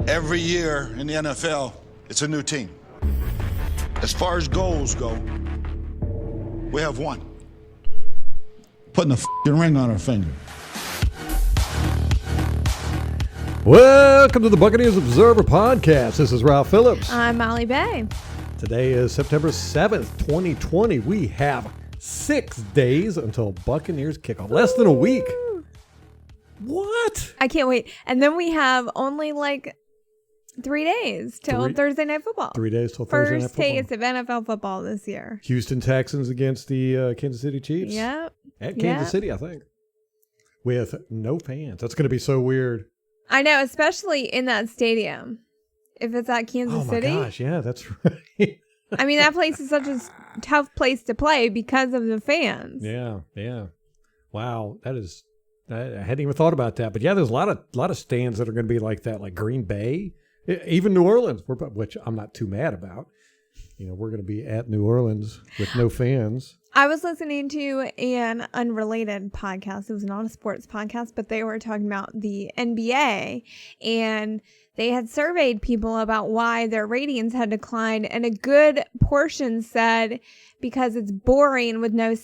Every year in the NFL, it's a new team. As far as goals go, we have one. Putting a f***ing ring on our finger. Welcome to the Buccaneers Observer Podcast. This is Ralph Phillips. I'm Molly Bay. Today is September 7th, 2020. We have 6 days until Buccaneers kickoff. Less than a week. What? I can't wait. And then we have only like 3 days till Thursday Night Football. 3 days till Thursday Night Football. First taste of NFL football this year. Houston Texans against the Kansas City Chiefs. Yep. At Kansas City, I think. With no fans. That's going to be so weird. I know, especially in that stadium. If it's at Kansas City. Oh my gosh, yeah, that's right. I mean, that place is such a tough place to play because of the fans. Yeah. Wow, that is... I hadn't even thought about that, but yeah, there's a lot of stands that are going to be like that, like Green Bay, even New Orleans, which I'm not too mad about. You know, we're going to be at New Orleans with no fans. I was listening to an unrelated podcast. It was not a sports podcast, but they were talking about the NBA, and they had surveyed people about why their ratings had declined, and a good portion said because it's boring with no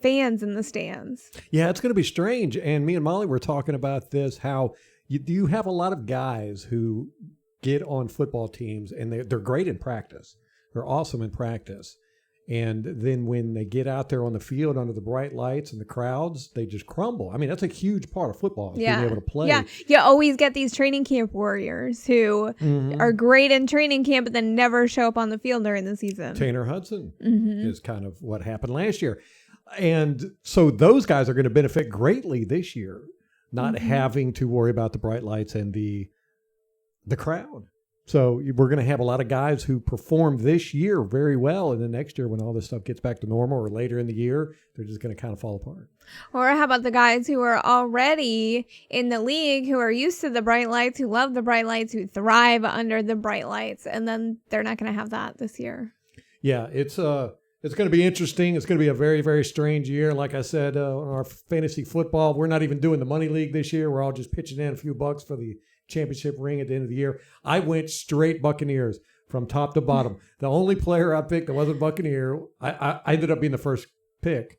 fans in the stands. Yeah, it's going to be strange. And me and Molly were talking about this, how you have a lot of guys who get on football teams, and they're great in practice. They're awesome in practice. And then when they get out there on the field under the bright lights and the crowds, they just crumble. I mean, that's a huge part of football, being able to play. Yeah, you always get these training camp warriors who are great in training camp, but then never show up on the field during the season. Tanner Hudson is kind of what happened last year. And so those guys are going to benefit greatly this year, not having to worry about the bright lights and the crowd. So we're going to have a lot of guys who perform this year very well, and then next year when all this stuff gets back to normal or later in the year, they're just going to kind of fall apart. Or how about the guys who are already in the league, who are used to the bright lights, who love the bright lights, who thrive under the bright lights, and then they're not going to have that this year. Yeah, it's going to be interesting. It's going to be a very, very strange year. Like I said, on our fantasy football, we're not even doing the money league this year. We're all just pitching in a few bucks for the championship ring at the end of the year. I went straight Buccaneers from top to bottom. The only player I picked that wasn't Buccaneer, I ended up being the first pick.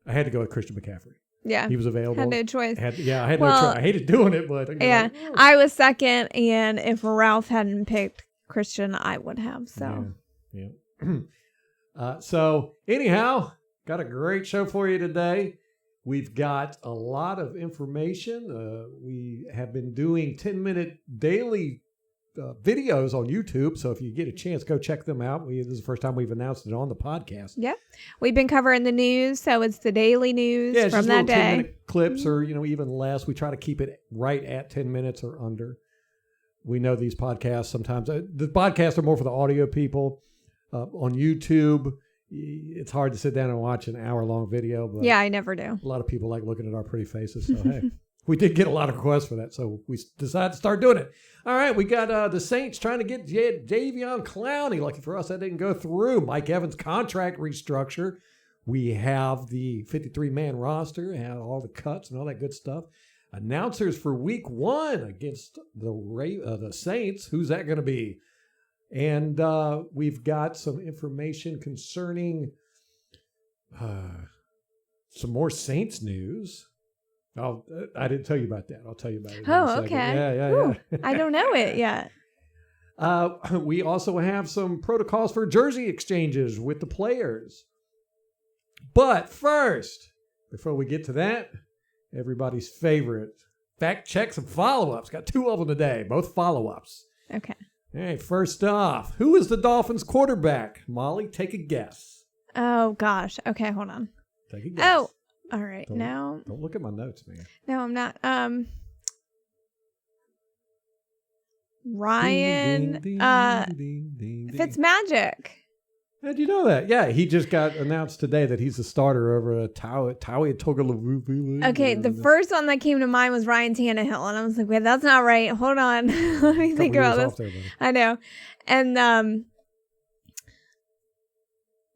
I had to go with Christian McCaffrey. Yeah. He was available. Had no choice. I had no choice. I hated doing it, but... I was second, and if Ralph hadn't picked Christian, I would have, so... Yeah. So, anyhow, got a great show for you today. We've got a lot of information. We have been doing 10-minute daily videos on YouTube. So if you get a chance, go check them out. This is the first time we've announced it on the podcast. Yeah. We've been covering the news. So it's the daily news from that day. 10-minute clips or, even less. We try to keep it right at 10 minutes or under. We know these podcasts sometimes. The podcasts are more for the audio people. On YouTube, it's hard to sit down and watch an hour-long video. But yeah, I never do. A lot of people like looking at our pretty faces. So, hey, we did get a lot of requests for that. So we decided to start doing it. All right, we got the Saints trying to get Jadeveon Clowney. Lucky for us, that didn't go through. Mike Evans' contract restructure. We have the 53-man roster, have all the cuts and all that good stuff. Announcers for week 1 against the Saints. Who's that going to be? And we've got some information concerning some more Saints news. I didn't tell you about that. I'll tell you about it in a second. Okay. Yeah. I don't know it yet. We also have some protocols for jersey exchanges with the players. But first, before we get to that, everybody's favorite fact checks and follow-ups. Got 2 of them today, both follow-ups. Okay. All right, first off, who is the Dolphins quarterback? Molly, take a guess. Oh, gosh. Okay, hold on. Take a guess. Oh, all right. Now. Don't look at my notes, man. No, I'm not. Ryan Fitzmagic. How'd you know that? Yeah, he just got announced today that he's the starter over Taui Tagovailoa. Okay, the first one that came to mind was Ryan Tannehill, and I was like, wait, that's not right. Hold on. Let me think about this. I know. And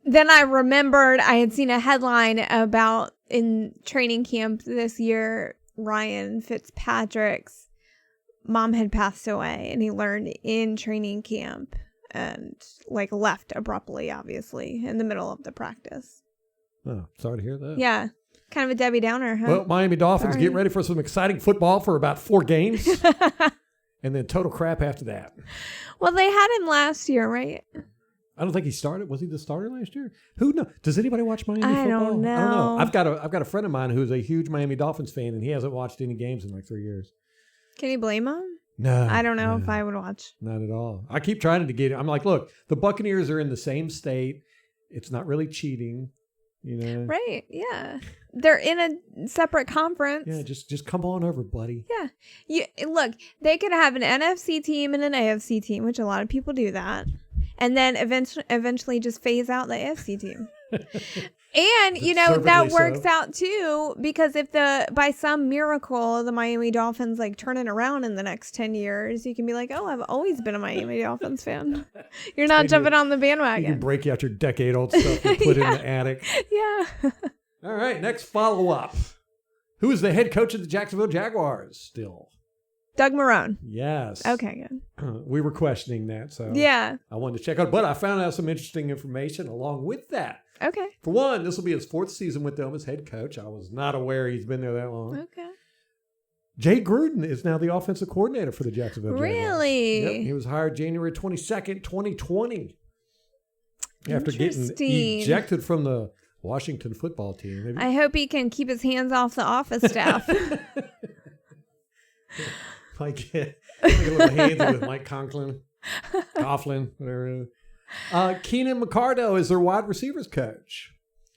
then I remembered I had seen a headline about in training camp this year, Ryan Fitzpatrick's mom had passed away, and he learned in training camp and like left abruptly, obviously, in the middle of the practice. Oh, sorry to hear that. Yeah. Kind of a Debbie Downer, huh? Well, Miami Dolphins get ready for some exciting football for about 4 games. And then total crap after that. Well, they had him last year, right? I don't think he started. Was he the starter last year? Who knows? Does anybody watch Miami football? I don't know. I've got a friend of mine who's a huge Miami Dolphins fan, and he hasn't watched any games in like 3 years. Can you blame him? No. I don't know if I would watch. Not at all. I keep trying to get it. I'm like, look, the Buccaneers are in the same state. It's not really cheating, you know? Right, yeah. They're in a separate conference. Yeah, just come on over, buddy. Yeah. Look, they could have an NFC team and an AFC team, which a lot of people do that. And then eventually just phase out the AFC team. And, that works out too, because if by some miracle, the Miami Dolphins like turn it around in the next 10 years, you can be like, oh, I've always been a Miami Dolphins fan. You're not jumping on the bandwagon. You can break out your decade-old stuff and put it in the attic. Yeah. All right, next follow-up. Who is the head coach of the Jacksonville Jaguars still? Doug Marrone. Yes. Okay, good. We were questioning that, so yeah. I wanted to check out. But I found out some interesting information along with that. Okay. For one, this will be his 4th season with them as head coach. I was not aware he's been there that long. Okay. Jay Gruden is now the offensive coordinator for the Jacksonville Jaguars. Really? Yep. He was hired January 22nd, 2020. After getting ejected from the Washington football team. Maybe. I hope he can keep his hands off the office staff. Like a little handsy with Mike Conklin, Coughlin, whatever it is. Keenan McCardell is their wide receivers coach.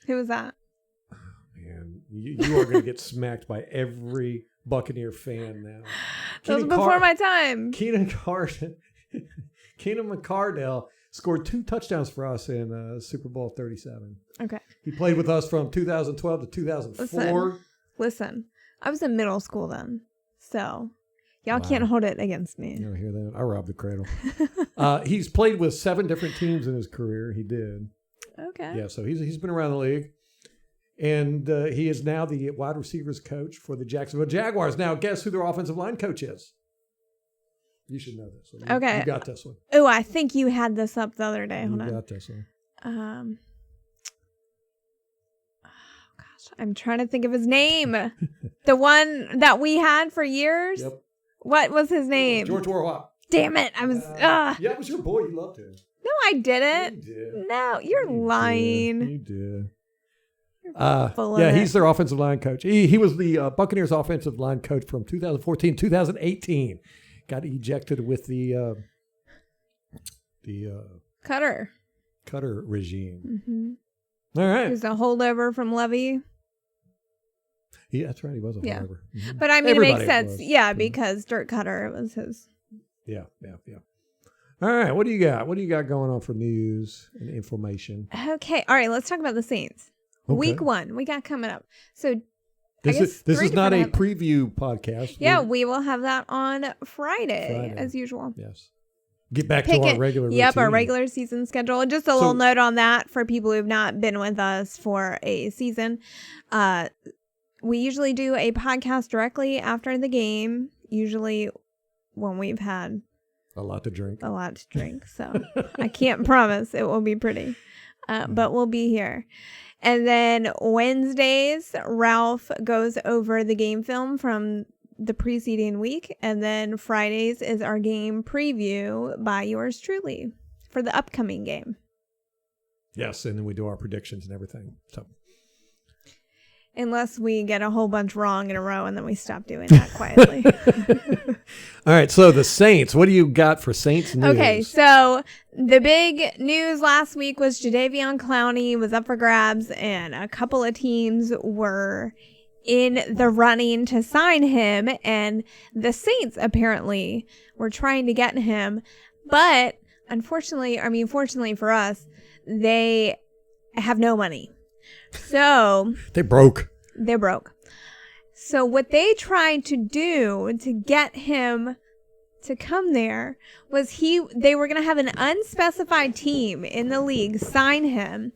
Who was that? Oh, man, you are going to get smacked by every Buccaneer fan now. That was before my time. Keenan McCardell scored 2 touchdowns for us in Super Bowl 37. Okay. He played with us from 2012 to 2004. Listen, I was in middle school then, so y'all can't hold it against me. You don't hear that? I robbed the cradle. He's played with 7 different teams in his career. He did. Okay. Yeah, so he's been around the league. And he is now the wide receivers coach for the Jacksonville Jaguars. Now, guess who their offensive line coach is? You should know this one. Okay. You got this one. Oh, I think you had this up the other day. Hold on. You got this one. Oh, gosh. I'm trying to think of his name. The one that we had for years? Yep. What was his name? George Warhol. Damn it. I was... Yeah, it was your boy. You loved him. No, I didn't. You did. No, you're lying. You did. Full of Yeah, it. he's their offensive line coach. He was the Buccaneers offensive line coach from 2014, 2018. Got ejected with the Cutter regime. Mm-hmm. All right. He was a holdover from Levy. Yeah, that's right. He was a holdover. Mm-hmm. But I mean, Everybody it makes sense. was. Yeah, because Dirk Cutter was his. Yeah. All right. What do you got? What do you got going on for news and information? Okay. All right. Let's talk about the Saints. Okay. Week 1 we got coming up. So this is not a preview podcast. Yeah, we will have that on Friday as usual. Yes. Get back to our regular routine. Yep, our regular season schedule. And just a little note on that for people who have not been with us for a season. We usually do a podcast directly after the game, usually when we've had a lot to drink. So I can't promise it will be pretty, but we'll be here. And then Wednesdays, Ralph goes over the game film from the preceding week. And then Fridays is our game preview by yours truly for the upcoming game. Yes, and then we do our predictions and everything. So, unless we get a whole bunch wrong in a row, and then we stop doing that quietly. All right, so the Saints. What do you got for Saints news? Okay, so the big news last week was Jadeveon Clowney was up for grabs, and a couple of teams were in the running to sign him, and the Saints apparently were trying to get him, but fortunately for us, they have no money. So they're broke. So what they tried to do to get him to come there was they were going to have an unspecified team in the league sign him,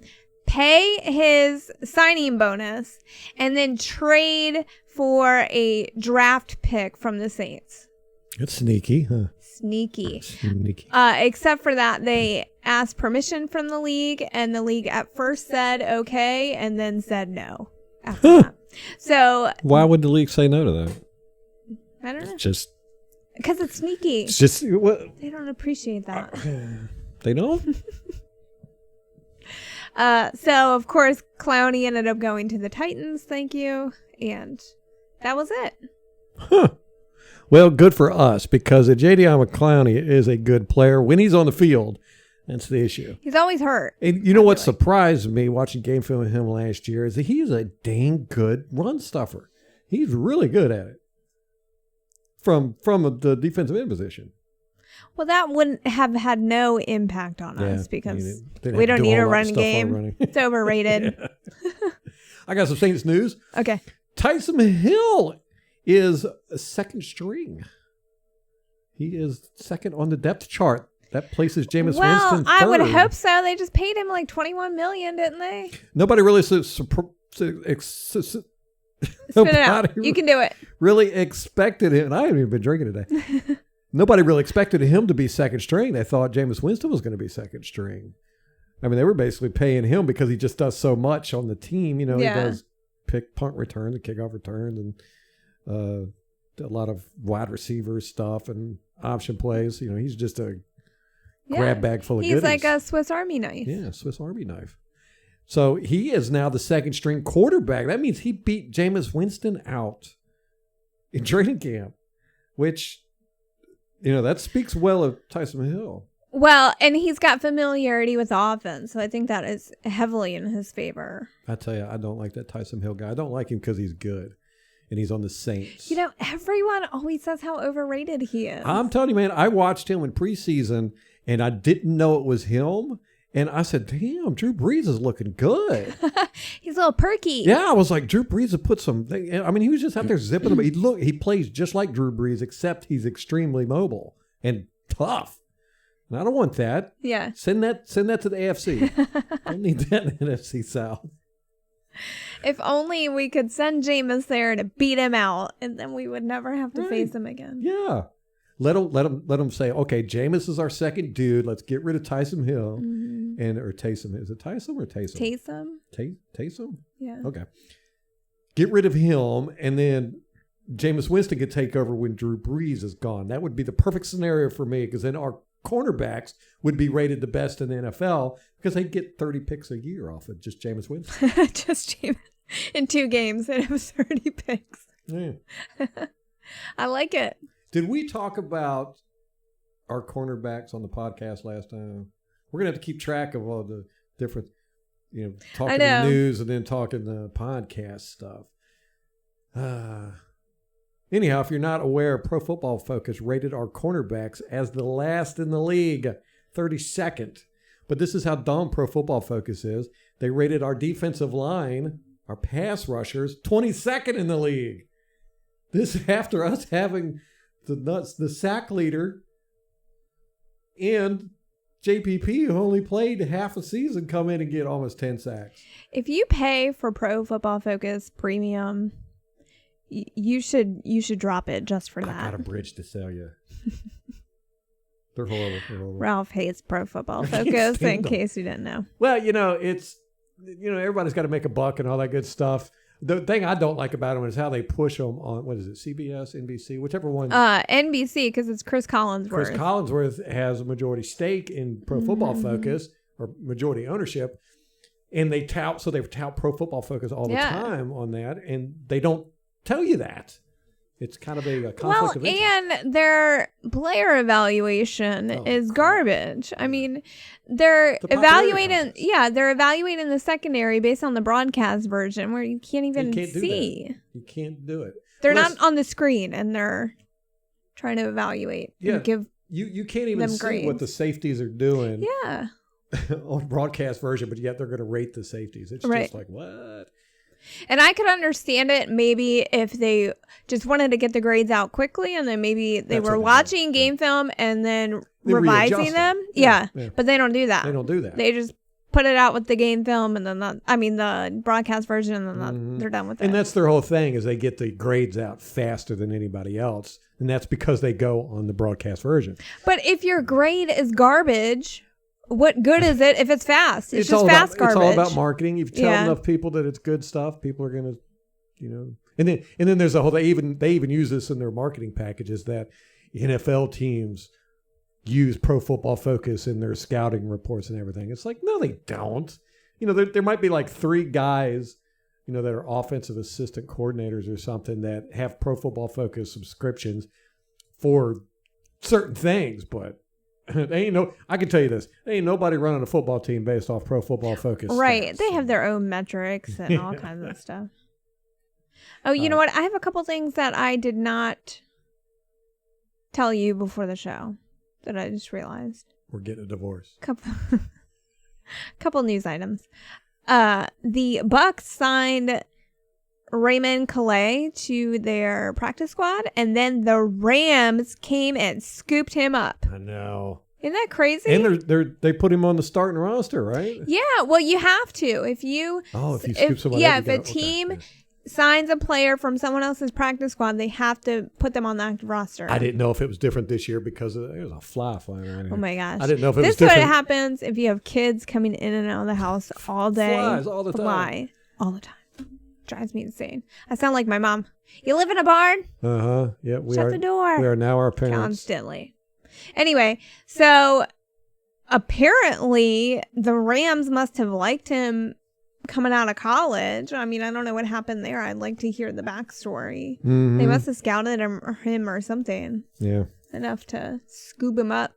pay his signing bonus, and then trade for a draft pick from the Saints. It's sneaky, huh? Sneaky. Sneaky. Except for that, they asked permission from the league, and the league at first said okay, and then said no after that. So why would the league say no to that? I don't know. Just because it's sneaky. It's just They don't appreciate that. They don't. So of course, Clowney ended up going to the Titans. Thank you, and that was it. Huh. Well, good for us because Jadeveon Clowney is a good player when he's on the field. That's the issue. He's always hurt. And you know what surprised me watching game film with him last year is that he's a dang good run stuffer. He's really good at it from the defensive end position. Well, that wouldn't have had no impact on us because we don't need a run game. It's overrated. I got some Saints news. Okay. Taysom Hill is a second string. He is second on the depth chart. That places Jameis Winston third. I would hope so. They just paid him like $21 million, didn't they? Nobody really spit it out. You can do it. Really expected him. And I haven't even been drinking today. Nobody really expected him to be second string. They thought Jameis Winston was going to be second string. I mean, they were basically paying him because he just does so much on the team. You know, he does punt returns and kickoff returns and a lot of wide receiver stuff and option plays. You know, he's just a grab bag full of goodies. He's like a Swiss Army knife. Yeah, Swiss Army knife. So he is now the second string quarterback. That means he beat Jameis Winston out in training camp, which, you know, that speaks well of Taysom Hill. Well, and he's got familiarity with offense, so I think that is heavily in his favor. I tell you, I don't like that Taysom Hill guy. I don't like him because he's good, and he's on the Saints. You know, everyone always says how overrated he is. I'm telling you, man, I watched him in preseason, and I didn't know it was him. And I said, damn, Drew Brees is looking good. He's a little perky. Yeah, I was like, Drew Brees has put some. I mean, he was just out there zipping them. He plays just like Drew Brees, except he's extremely mobile and tough. And I don't want that. Yeah. Send that to the AFC. I don't need that in the NFC South. If only we could send Jameis there to beat him out, and then we would never have to face him again. Yeah. Let them say, okay, Jameis is our second dude. Let's get rid of Taysom Hill or Taysom. Is it Taysom or Taysom? Taysom? Yeah. Okay. Get rid of him, and then Jameis Winston could take over when Drew Brees is gone. That would be the perfect scenario for me because then our cornerbacks would be rated the best in the NFL because they'd get 30 picks a year off of just Jameis Winston. Just Jameis. In 2 games, they'd have 30 picks. Yeah. I like it. Did we talk about our cornerbacks on the podcast last time? We're going to have to keep track of all the different, talking the news and then talking the podcast stuff. Anyhow, if you're not aware, Pro Football Focus rated our cornerbacks as the last in the league, 32nd. But this is how dumb Pro Football Focus is. They rated our defensive line, our pass rushers, 22nd in the league. This after us having the sack leader and JPP, who only played half a season, come in and get almost 10 sacks. If you pay for Pro Football Focus Premium, you should drop it just for that. I got a bridge to sell you. They're horrible. Ralph hates Pro Football Focus, in case you didn't know. Well, it's everybody's got to make a buck and all that good stuff. The thing I don't like about them is how they push them on, what is it, CBS, NBC, whichever one. NBC, because it's Chris Collinsworth. Chris Collinsworth has a majority stake in Pro Football Focus, or majority ownership, and they tout Pro Football Focus all the time on that, and they don't tell you that. It's kind of a conflict of interest. And their player evaluation is garbage. I mean, they're evaluating the secondary based on the broadcast version where you can't even see. You can't do it. They're not on the screen and they're trying to evaluate and give you can't even see grades. What the safeties are doing. Yeah. On broadcast version, but yet they're going to rate the safeties. It's just like, what? And I could understand it maybe if they just wanted to get the grades out quickly and then maybe they were watching game film and then revising them. Yeah. But they don't do that. They just put it out with the game film and then the broadcast version and then they're done with it. And that's their whole thing is they get the grades out faster than anybody else. And that's because they go on the broadcast version. But if your grade is garbage, what good is it if it's fast? It's just fast garbage. It's all about marketing. If you tell enough people that it's good stuff, people are going to, And then there's a whole. They even use this in their marketing packages that NFL teams use Pro Football Focus in their scouting reports and everything. It's like, no, they don't. There might be like 3 guys, that are offensive assistant coordinators or something that have Pro Football Focus subscriptions for certain things, but I can tell you this, there ain't nobody running a football team based off Pro Football Focus. Right. Stats. They have their own metrics and all kinds of stuff. Oh, you know what? I have a couple things that I did not tell you before the show that I just realized. We're getting a divorce. Couple news items. The Bucs signed Raymond Calais to their practice squad, and then the Rams came and scooped him up. I know. Isn't that crazy? And they put him on the starting roster, right? Yeah. Well, you have to if you scoop somebody up, if a team signs a player from someone else's practice squad, they have to put them on the active roster. I didn't know if it was different this year because there was a fly flying around here. Oh my gosh! I didn't know if it was different. This is different. what happens if you have kids coming in and out of the house all day. Flies all the time. Fly all the time. Drives me insane. I sound like my mom. You live in a barn? Yeah, Shut the door. We are now our parents. Constantly. Anyway, so apparently the Rams must have liked him coming out of college. I mean, I don't know what happened there. I'd like to hear the backstory. Mm-hmm. They must have scouted him or something. Yeah. Enough to scoop him up.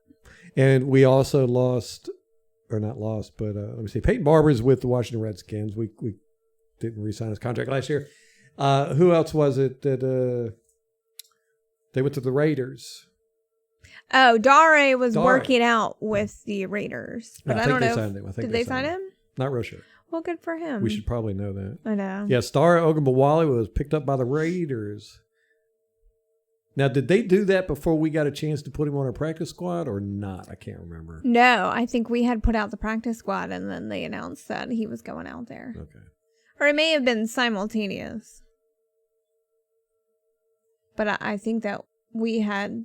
And we also lost, or not lost, but let me see. Peyton Barber's with the Washington Redskins. We didn't re-sign his contract last year. Who else was it that they went to the Raiders? Oh, Dare was working out with the Raiders. But I don't know. Did they sign him? Not real sure. Well, good for him. We should probably know that. I know. Yeah, Star Ogunbowale was picked up by the Raiders. Now, did they do that before we got a chance to put him on our practice squad or not? I can't remember. No, I think we had put out the practice squad and then they announced that he was going out there. Okay. Or it may have been simultaneous. But I think that we had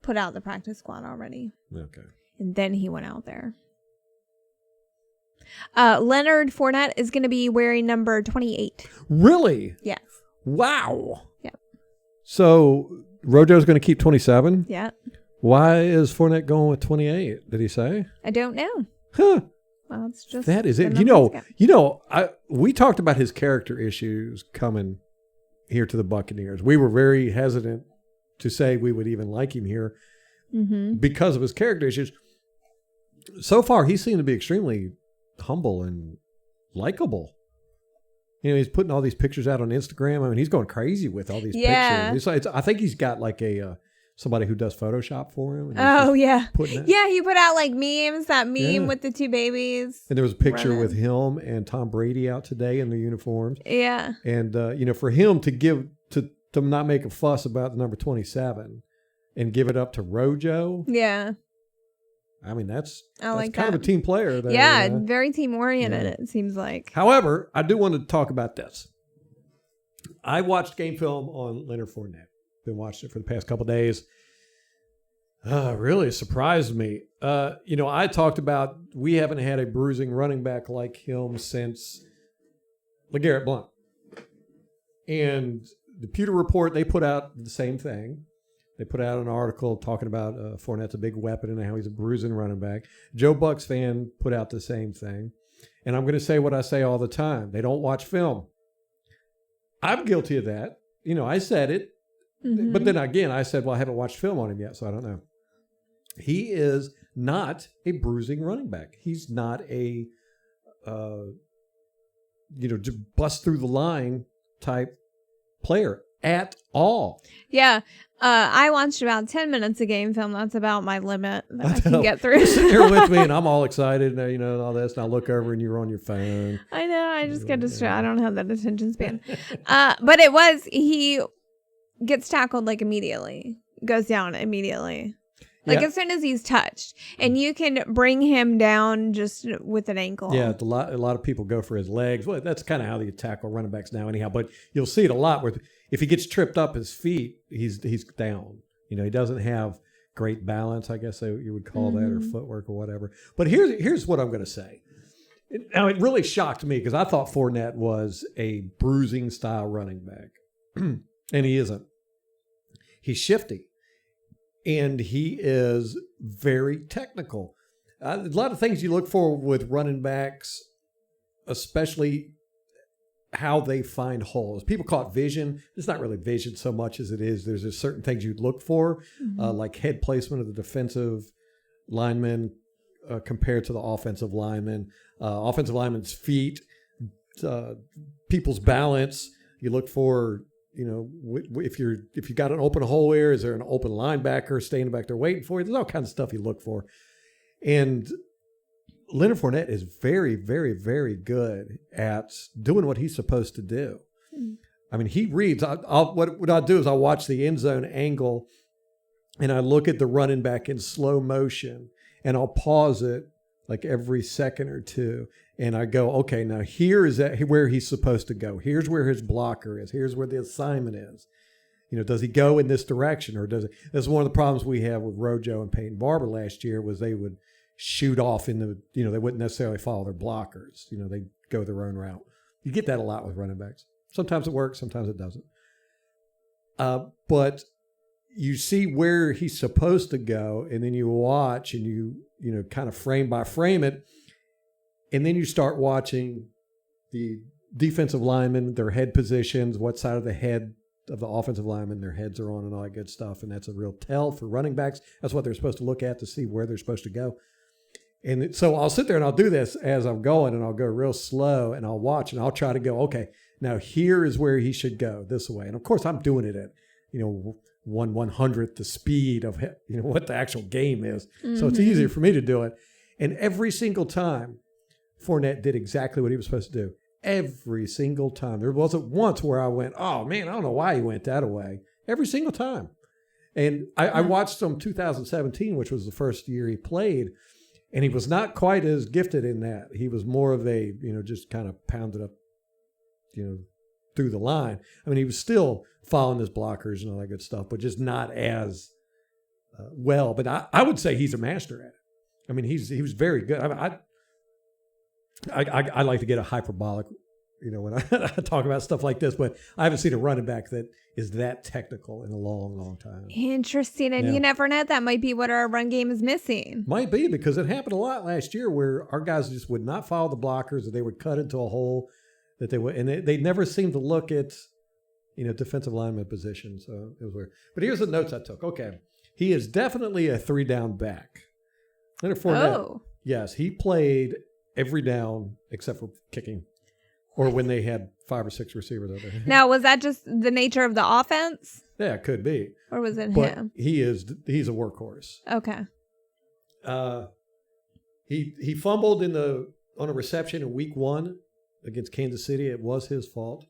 put out the practice squad already. Okay. And then he went out there. Leonard Fournette is going to be wearing number 28. Really? Yes. Wow. Yep. So Rojo's going to keep 27? Yeah. Why is Fournette going with 28? Did he say? I don't know. Huh. Well, it's just that is it. We talked about his character issues coming here to the Buccaneers. We were very hesitant to say we would even like him here because of his character issues. So far, he seemed to be extremely humble and likable. He's putting all these pictures out on Instagram. I mean, he's going crazy with all these pictures. I think he's got like somebody who does Photoshop for him. Oh, yeah. Yeah, he put out like memes, that meme with the 2 babies. And there was a picture with him and Tom Brady out today in their uniforms. Yeah. And, for him to not make a fuss about the number 27 and give it up to Rojo. Yeah. I mean, that's kind of a team player. There, yeah, very team-oriented, it seems like. However, I do want to talk about this. I watched game film on Leonard Fournette. Been watching it for the past couple of days. Really surprised me. I talked about we haven't had a bruising running back like him since LeGarrette Blount. And the Pewter Report, they put out the same thing. They put out an article talking about Fournette's a big weapon and how he's a bruising running back. Joe Buck's fan put out the same thing. And I'm going to say what I say all the time. They don't watch film. I'm guilty of that. I said it. Mm-hmm. But then again, I said, well, I haven't watched film on him yet, so I don't know. He is not a bruising running back. He's not a, bust through the line type player at all. Yeah. I watched about 10 minutes of game film. That's about my limit that I can get through. You're with me, and I'm all excited, and all this, and I look over, and you're on your phone. I know. I just get distracted. I don't have that attention span. But he gets tackled like immediately, goes down immediately. Like as soon as he's touched, and you can bring him down just with an ankle. Yeah, a lot of people go for his legs. Well, that's kind of how they tackle running backs now anyhow, but you'll see it a lot where if he gets tripped up his feet, he's down. He doesn't have great balance, I guess you would call that, or footwork or whatever. But here's what I'm going to say. Now, it really shocked me because I thought Fournette was a bruising style running back, and he isn't. He's shifty, and he is very technical. A lot of things you look for with running backs, especially how they find holes. People call it vision. It's not really vision so much as it is. There's just certain things you'd look for, like head placement of the defensive lineman compared to the offensive lineman. Offensive lineman's feet, people's balance. You look for, if you got an open hole here, is there an open linebacker standing back there waiting for you? There's all kinds of stuff you look for. And Leonard Fournette is very, very, very good at doing what he's supposed to do. I mean, he reads. What I do is I watch the end zone angle, and I look at the running back in slow motion, and I'll pause it like every second or two, and I go, okay, now here is where he's supposed to go. Here's where his blocker is. Here's where the assignment is. Does he go in this direction, or does it? That's one of the problems we have with Rojo and Peyton Barber last year was they would shoot off in the, they wouldn't necessarily follow their blockers. They go their own route. You get that a lot with running backs. Sometimes it works, sometimes it doesn't. But you see where he's supposed to go, and then you watch and you kind of frame by frame it, and then you start watching the defensive linemen, their head positions, what side of the head of the offensive linemen their heads are on, and all that good stuff. And that's a real tell for running backs. That's what they're supposed to look at to see where they're supposed to go. And so I'll sit there and I'll do this as I'm going, and I'll go real slow, and I'll watch, and I'll try to go, okay, now here is where he should go this way. And of course I'm doing it at, 1/100th the speed of, what the actual game is. So it's easier for me to do it. And every single time Fournette did exactly what he was supposed to do. Every single time. There wasn't once where I went, oh man, I don't know why he went that way. Every single time. And I watched him 2017, which was the first year he played, and he was not quite as gifted in that. He was more of a, just kind of pounded up, through the line. I mean, he was still following his blockers and all that good stuff, but just not as well. But I would say he's a master at it. I mean, he was very good. I like to get a hyperbolic, when I talk about stuff like this, but I haven't seen a running back that is that technical in a long, long time. Interesting. And you never know, that might be what our run game is missing. Might be, because it happened a lot last year where our guys just would not follow the blockers, or they would cut into a hole that they would, and they never seemed to look at, defensive lineman position. So it was weird. But here's the notes I took. Okay. He is definitely a 3-down back. Leonard Fournette, yes, he played every down except for kicking, or when they had 5 or 6 receivers over there. Now, was that just the nature of the offense? Yeah, it could be. Or was it but him? He's a workhorse. Okay. He fumbled on a reception in week 1 against Kansas City. It was his fault.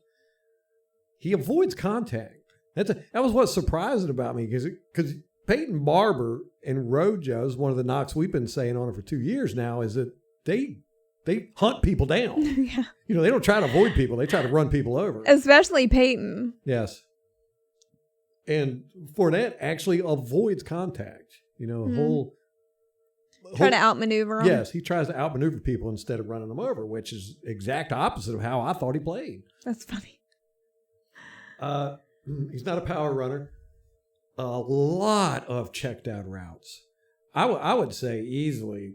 He avoids contact. That was what's surprising about me, because Peyton Barber and Rojo is one of the knocks we've been saying on it for 2 years now, is that they hunt people down. Yeah. They don't try to avoid people. They try to run people over. Especially Peyton. Yes. And Fournette actually avoids contact. Try to outmaneuver them. Yes, he tries to outmaneuver people instead of running them over, which is exact opposite of how I thought he played. That's funny. He's not a power runner. A lot of checked out routes. I would say easily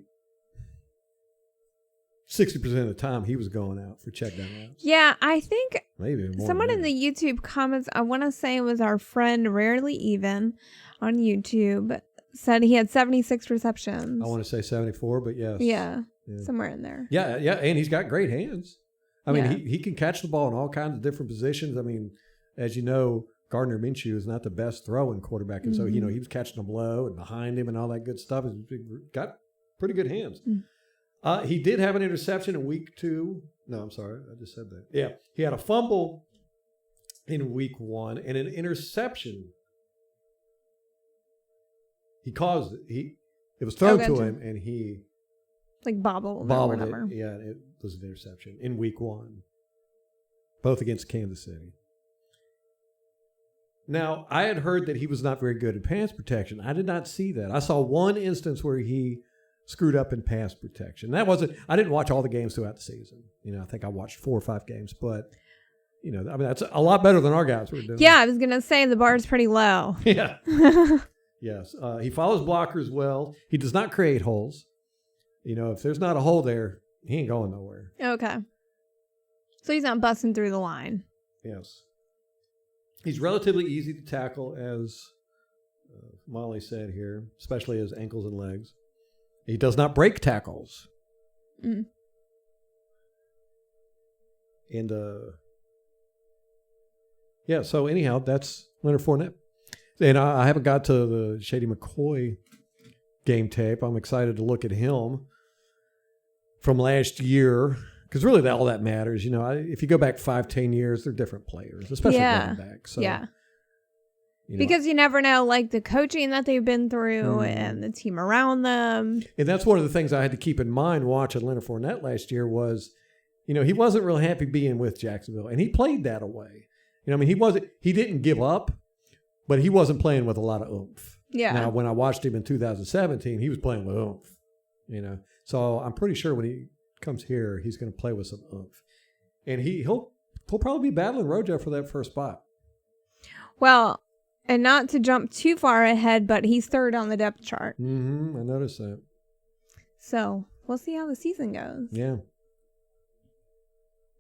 60% of the time he was going out for check down routes. Yeah, I think maybe more someone in the YouTube comments, I want to say it was our friend Rarely Even on YouTube, said he had 76 receptions. I want to say 74, but yes. Yeah, somewhere in there. Yeah, and he's got great hands. I mean, he can catch the ball in all kinds of different positions. I mean, as you know, Gardner Minshew is not the best throwing quarterback, and so he was catching them low and behind him and all that good stuff. He's got pretty good hands. He did have an interception in week 2. No, I'm sorry, I just said that. Yeah, he had a fumble in week 1 and an interception. He caused it. It was thrown to him, and he bobbled or whatever. It. Yeah, it was an interception in week 1, both against Kansas City. Now, I had heard that he was not very good at pass protection. I did not see that. I saw one instance where he screwed up in pass protection. I didn't watch all the games throughout the season. I think I watched 4 or 5 games, but that's a lot better than our guys were doing. Yeah, I was going to say the bar is pretty low. Yeah. Yes. He follows blockers well. He does not create holes. If there's not a hole there, he ain't going nowhere. Okay. So he's not busting through the line. Yes. He's relatively easy to tackle, as Molly said here, especially his ankles and legs. He does not break tackles. Mm. And, so anyhow, that's Leonard Fournette. And I haven't got to the Shady McCoy game tape. I'm excited to look at him from last year, because really all that matters. If you go back 5-10 years, they're different players, especially running back. So, because you never know, like, the coaching that they've been through and the team around them. And that's one of the things I had to keep in mind watching Leonard Fournette last year was, he wasn't real happy being with Jacksonville, and he played that away. He didn't give up, but he wasn't playing with a lot of oomph. Yeah. Now, when I watched him in 2017, he was playing with oomph, So I'm pretty sure when he comes here, he's going to play with some oomph. And he'll probably be battling Rojo for that first spot. Well, and not to jump too far ahead, but he's 3rd on the depth chart. Mm-hmm. I noticed that. So we'll see how the season goes. Yeah.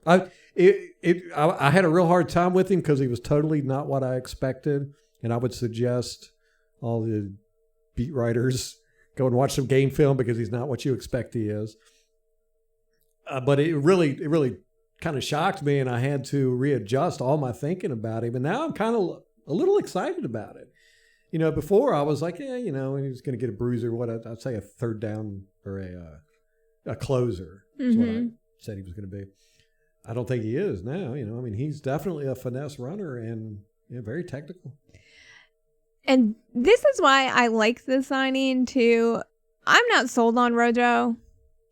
I had a real hard time with him because he was totally not what I expected. And I would suggest all the beat writers go and watch some game film because he's not what you expect he is. But it really kind of shocked me, and I had to readjust all my thinking about him. And now I'm kind of a little excited about it. Before I was like, he was going to get a bruiser, I'd say a 3rd down or a closer. That's what I said he was going to be. I don't think he is now. He's definitely a finesse runner and very technical. And this is why I like the signing too. I'm not sold on Rojo.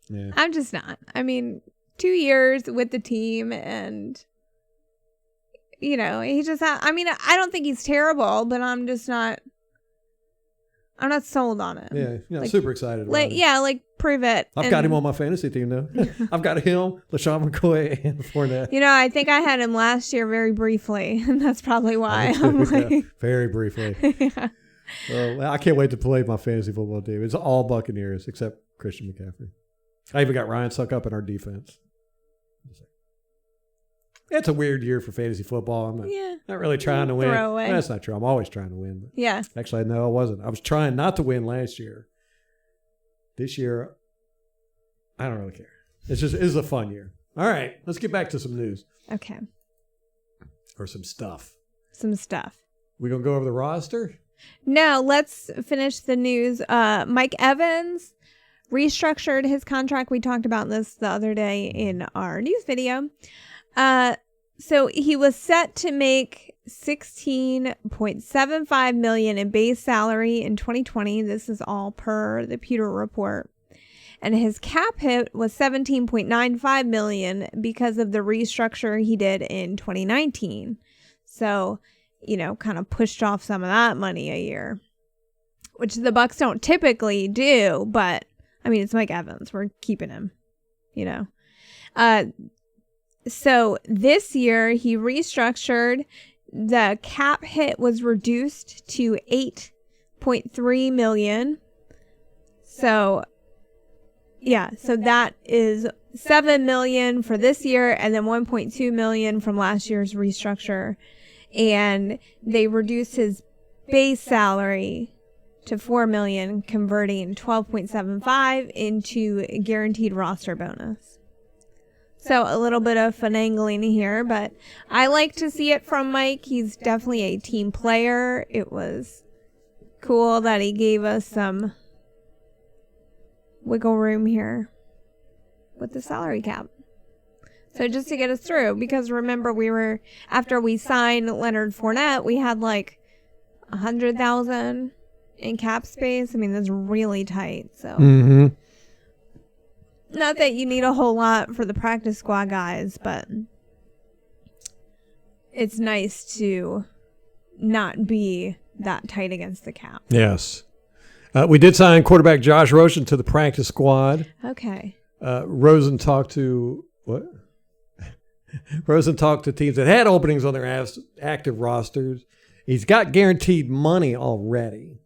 Yeah. I'm just not. 2 years with the team and, he just, I don't think he's terrible, but I'm just not, I'm not sold on him. Yeah, super excited about it. Yeah, prove it. I've got him on my fantasy team, though. I've got him, LaShawn McCoy, and Fournette. I think I had him last year very briefly, and that's probably why. Very briefly. Yeah. Well, I can't wait to play my fantasy football team. It's all Buccaneers, except Christian McCaffrey. I even got Ryan Suck up in our defense. It's a weird year for fantasy football. I'm not really trying to win. That's not true. I'm always trying to win. But actually, no, I wasn't. I was trying not to win last year. This year, I don't really care. It's a fun year. All right, let's get back to some news. Okay. Or some stuff. We gonna go over the roster? No, let's finish the news. Mike Evans restructured his contract. We talked about this the other day in our news video. So he was set to make $16.75 million in base salary in 2020. This is all per the Pewter report. And his cap hit was $17.95 million because of the restructure he did in 2019. So, kind of pushed off some of that money a year, which the Bucs don't typically do, but it's Mike Evans. We're keeping him, So this year he restructured. The cap hit was reduced to $8.3 million. So that is $7 million for this year and then $1.2 million from last year's restructure. And they reduced his base salary to $4 million, converting 12.75 into a guaranteed roster bonus. So a little bit of finagling here, but I like to see it from Mike. He's definitely a team player. It was cool that he gave us some wiggle room here with the salary cap. So just to get us through, because remember after we signed Leonard Fournette, we had like $100,000 in cap space. That's really tight. So. Mm-hmm. Not that you need a whole lot for the practice squad guys, but it's nice to not be that tight against the cap. Yes. We did sign quarterback Josh Rosen to the practice squad. Okay. Rosen talked to what? Rosen talked to teams that had openings on their active rosters. He's got guaranteed money already,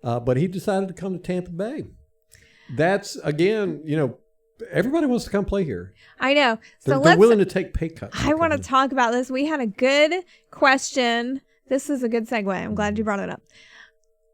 but he decided to come to Tampa Bay. That's, again, everybody wants to come play here. I know. So They're willing to take pay cuts. I want to talk about this. We had a good question. This is a good segue. I'm glad you brought it up.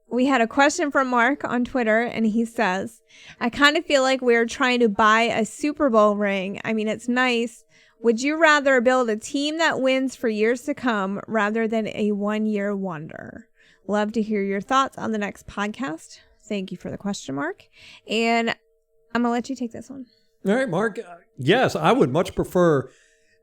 We had a question from Mark on Twitter, and he says, I kind of feel like we're trying to buy a Super Bowl ring. I mean, it's nice. Would you rather build a team that wins for years to come rather than a one-year wonder? Love to hear your thoughts on the next podcast. Thank you for the question, Mark. And I'm going to let you take this one. All right, Mark. Yes, I would much prefer.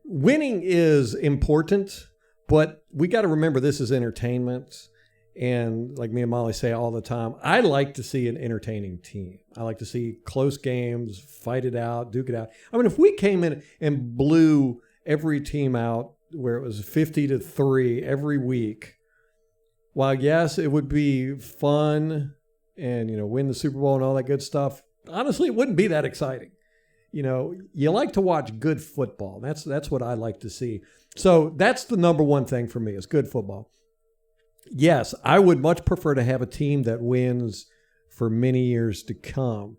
Winning is important, but we got to remember this is entertainment. And like me and Molly say all the time, I like to see an entertaining team. I like to see close games, fight it out, duke it out. I mean, if we came in and blew every team out where it was 50-3 every week, while yes, it would be fun and, win the Super Bowl and all that good stuff, honestly, it wouldn't be that exciting. You like to watch good football. That's what I like to see. So that's the number one thing for me is good football. Yes, I would much prefer to have a team that wins for many years to come.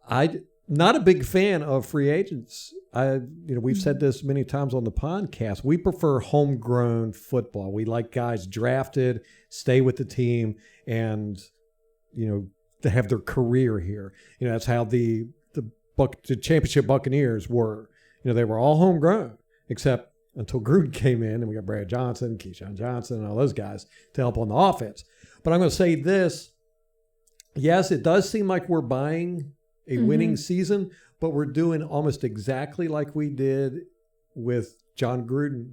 I'm not a big fan of free agents. We've said this many times on the podcast. We prefer homegrown football. We like guys drafted, stay with the team, and to have their career here. That's how the championship Buccaneers were. They were all homegrown, except until Gruden came in, and we got Brad Johnson, Keyshawn Johnson, and all those guys to help on the offense. But I'm going to say this. Yes, it does seem like we're buying a winning season, but we're doing almost exactly like we did with John Gruden.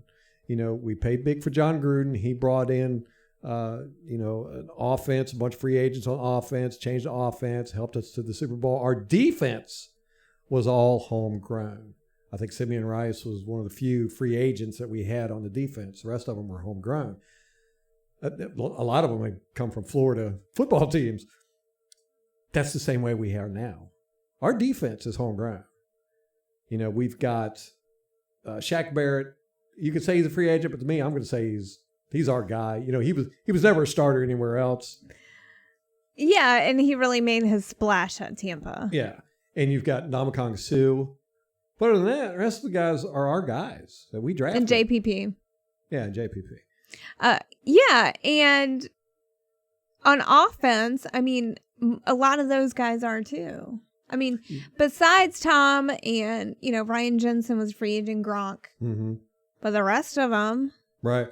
We paid big for John Gruden. He brought in, an offense, a bunch of free agents on offense, changed the offense, helped us to the Super Bowl. Our defense was all homegrown. I think Simeon Rice was one of the few free agents that we had on the defense. The rest of them were homegrown. A lot of them had come from Florida football teams. That's the same way we are now. Our defense is homegrown. We've got Shaq Barrett. You could say he's a free agent, but to me, I'm going to say he's our guy. He was never a starter anywhere else. Yeah, and he really made his splash at Tampa. Yeah, and you've got Ndamukong Suh. But other than that, the rest of the guys are our guys that we drafted. And JPP. Yeah, and JPP. Yeah, and on offense, I mean, a lot of those guys are too. I mean, besides Tom and, Ryan Jensen was free agent Gronk. Mm-hmm. But the rest of them. Right.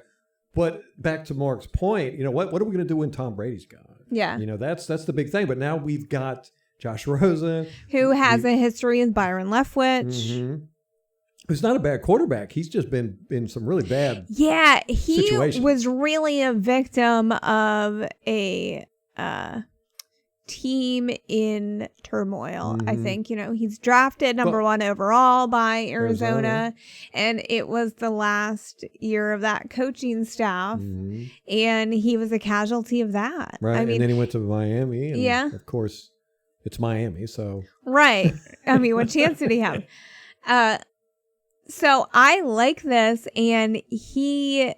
But back to Mark's point, what are we going to do when Tom Brady's gone? Yeah. That's the big thing. But now we've got Josh Rosen, who has a history with Byron Leftwich, who's not a bad quarterback. He's just been in some really bad situations. Was really a victim of a team in turmoil. I think he's drafted number 1 overall by Arizona, and it was the last year of that coaching staff, and he was a casualty of that. Right, and then he went to Miami, and of course. It's Miami, so. Right. I mean, what chance did he have? So I like this. And he,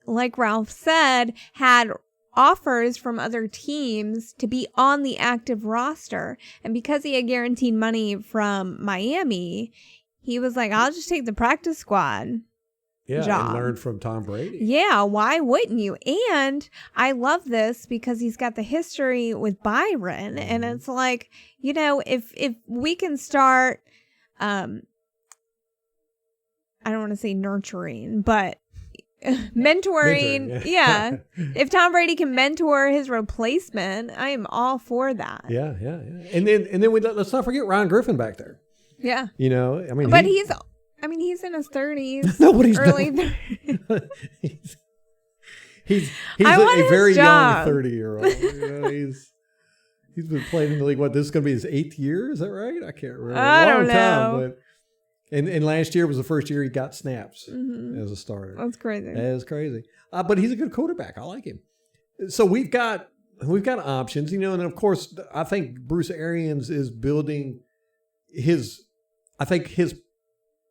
like Ralph said, had offers from other teams to be on the active roster. And because he had guaranteed money from Miami, he was like, I'll just take the practice squad. Yeah, and learn from Tom Brady. Yeah, why wouldn't you? And I love this because he's got the history with Byron, and it's like, if we can start, I don't want to say nurturing, but mentoring. Yeah, if Tom Brady can mentor his replacement, I am all for that. Yeah, and then let's not forget Ron Griffin back there. Yeah, but he's in his 30s. No, what he's early done. 30s. he's a very young 30-year-old. He's been playing in the league. What, this is going to be his 8th year? Is that right? I can't remember. I don't know. But And last year was the first year he got snaps as a starter. That's crazy. That is crazy. But he's a good quarterback. I like him. So we've got options, and then of course I think Bruce Arians is building his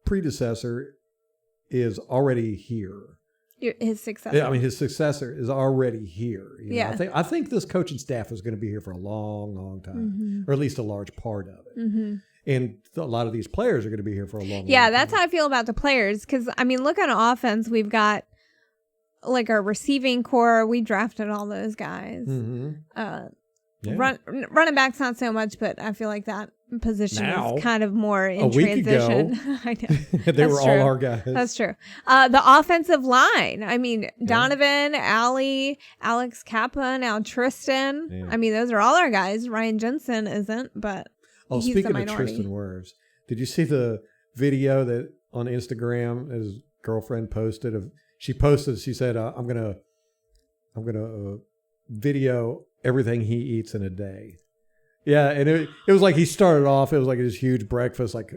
predecessor is already here. His successor. Yeah, I mean his successor is already here. Yeah. I think this coaching staff is going to be here for a long, long time, or at least a large part of it. Mm-hmm. And a lot of these players are going to be here for a long, yeah, long that's time. how I feel about the players. Because I mean, look on offense, we've got like our receiving core. We drafted all those guys. Mm-hmm. Yeah. Running backs not so much, but I feel like that position Now, is kind of more in a week transition. ago, I know. they That's were true. all our guys. That's true. The offensive line. I mean, Donovan, Allie, Alex Kappa, now Tristan. Yeah. I mean, those are all our guys. Ryan Jensen isn't, but Oh, he's speaking the of minority. Tristan Wirfs, did you see the video that on Instagram his girlfriend posted? She said, "I'm gonna video everything he eats in a day." Yeah, and it was like he started off. It was like this huge breakfast, like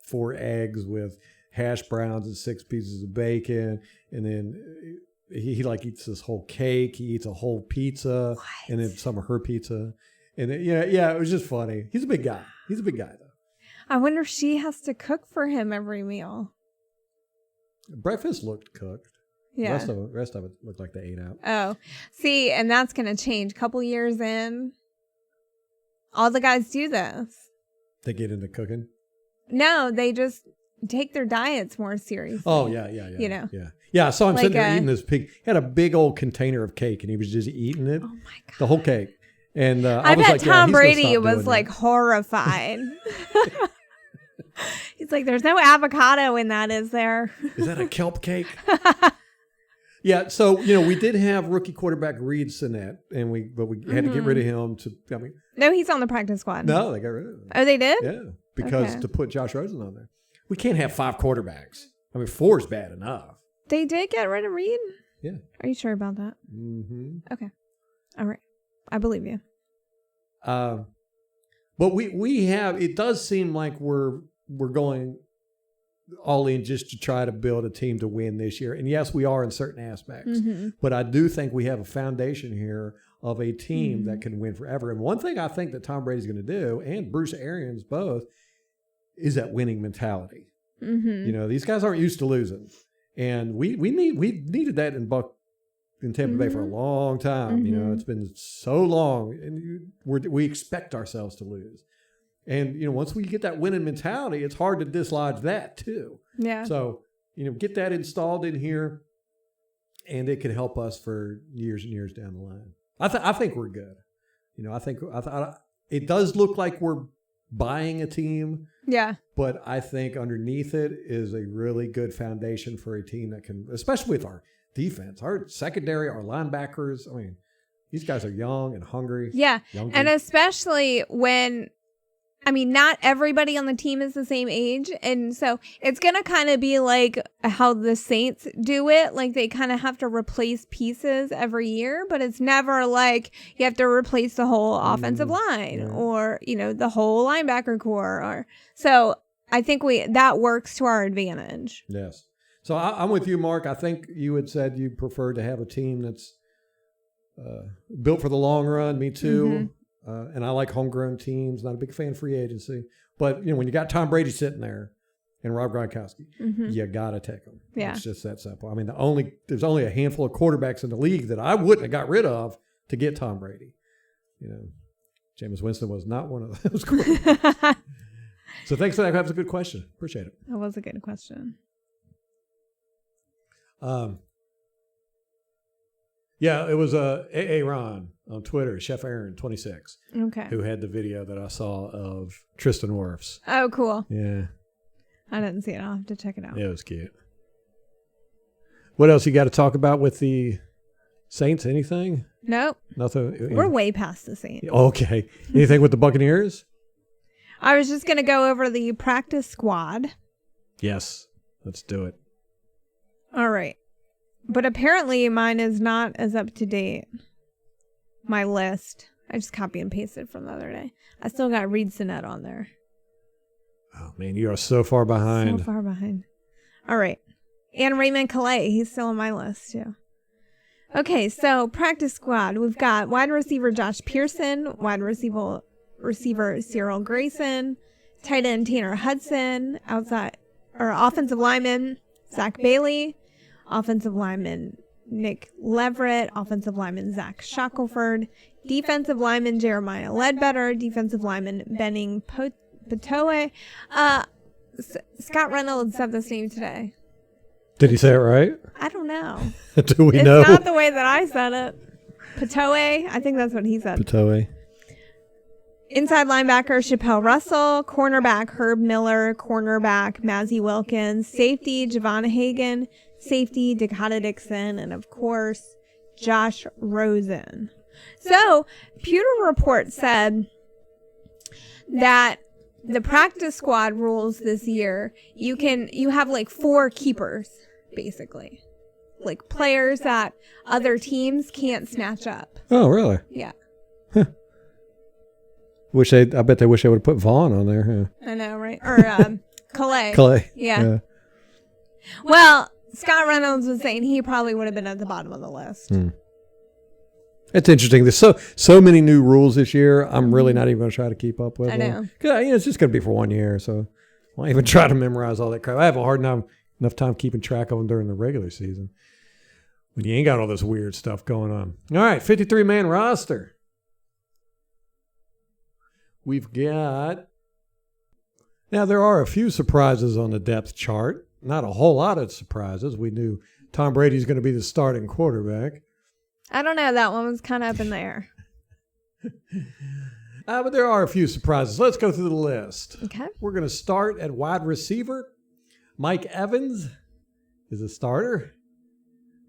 4 eggs with hash browns and 6 pieces of bacon, and then he like eats this whole cake. He eats a whole pizza, and then some of her pizza. And then, it was just funny. He's a big guy. He's a big guy, though. I wonder if she has to cook for him every meal. Breakfast looked cooked. Yeah. Rest of it looked like they ate out. Oh, see, and that's going to change. Couple years in, all the guys do this. They get into cooking? No, they just take their diets more seriously. Oh, yeah. You know. Yeah, I saw him Like sitting there eating this pig. He had a big old container of cake, and he was just eating it. Oh my God. The whole cake. And I was bet like, Tom he's gonna Brady stop was doing like that. horrified. He's like, there's no avocado in that, is there? Is that a kelp cake? Yeah, so we did have rookie quarterback Reed Sinnett, and we had to get rid of him No, he's on the practice squad. no, they got rid of him. Oh, they did? Yeah, because Okay. to put Josh Rosen on there. We can't have 5 quarterbacks. 4 is bad enough. They did get rid of Reed? Yeah. Are you sure about that? Mm-hmm. Okay. All right. I believe you. But we have, it does seem like we're going all in just to try to build a team to win this year. And yes, we are in certain aspects. Mm-hmm. But I do think we have a foundation here of a team that can win forever. And one thing I think that Tom Brady's going to do, and Bruce Arians both, is that winning mentality. Mm-hmm. These guys aren't used to losing. And we needed that in Tampa Bay for a long time. It's been so long, and we expect ourselves to lose. And once we get that winning mentality, it's hard to dislodge that too. Yeah. So get that installed in here, and it can help us for years and years down the line. I think we're good. I think it does look like we're buying a team. Yeah. But I think underneath it is a really good foundation for a team that can, especially with our defense, our secondary, our linebackers. These guys are young and hungry. Yeah. Younger. And especially when, not everybody on the team is the same age. And so it's going to kind of be like how the Saints do it. Like they kind of have to replace pieces every year, but it's never like you have to replace the whole offensive line or, the whole linebacker core. So I think that works to our advantage. Yes. So I'm with you, Mark. I think you had said you prefer to have a team that's built for the long run. Me too. Mm-hmm. And I like homegrown teams. Not a big fan of free agency. But, when you got Tom Brady sitting there and Rob Gronkowski, you got to take them. Yeah. It's just that simple. There's only a handful of quarterbacks in the league that I wouldn't have got rid of to get Tom Brady. Jameis Winston was not one of those quarterbacks. So thanks for that. That was a good question. Appreciate it. That was a good question. Yeah, it was Aaron on Twitter, Chef Aaron 26, Okay. who had the video that I saw of Tristan Wirfs. Oh, cool. Yeah, I didn't see it. I'll have to check it out. it was cute. What else you got to talk about with the Saints? Anything? Nope. Nothing. We're way past the Saints. Okay. Anything with the Buccaneers? I was just going to go over the practice squad. Yes. Let's do it. All right. But apparently mine is not as up to date. My list. I just copy and pasted from the other day. I still got Reed Sinnett on there. Oh, man, you are so far behind. So far behind. All right. And Raymond Calais. He's still on my list, too. Okay, so practice squad. We've got wide receiver Josh Pearson, wide receiver Cyril Grayson, tight end Tanner Hudson, offensive lineman Zach Bailey, offensive lineman Nick Leverett, offensive lineman Zach Shackelford, defensive lineman Jeremiah Ledbetter, defensive lineman Benning Patoe. Scott Reynolds said this name today. Did he say it right? I don't know. Do we know? It's not the way that I said it. Patoe, I think that's what he said. Patoe. Inside linebacker Chappelle Russell, cornerback Herb Miller, cornerback Mazzie Wilkins, safety Javon Hagan, safety Dakota Dixon, and of course Josh Rosen. So, Pewter Report said that the practice squad rules this year, you have like 4 keepers, basically. Like players that other teams can't snatch up. Oh, really? Yeah. I bet they wish they would have put Vaughn on there. I know, right? Or Calais. Clay. Yeah. Well, Scott Reynolds was saying he probably would have been at the bottom of the list. It's interesting. There's so many new rules this year. I'm really not even going to try to keep up with I them. know. 'Cause, it's just going to be for 1 year, so I won't even try to memorize all that crap. I have a hard enough time keeping track of them during the regular season when you ain't got all this weird stuff going on. All right, 53-man roster. We've got... Now, there are a few surprises on the depth chart. Not a whole lot of surprises. We knew Tom Brady's going to be the starting quarterback. I don't know. That one was kind of up in the air. But there are a few surprises. Let's go through the list. Okay. We're going to start at wide receiver. Mike Evans is a starter.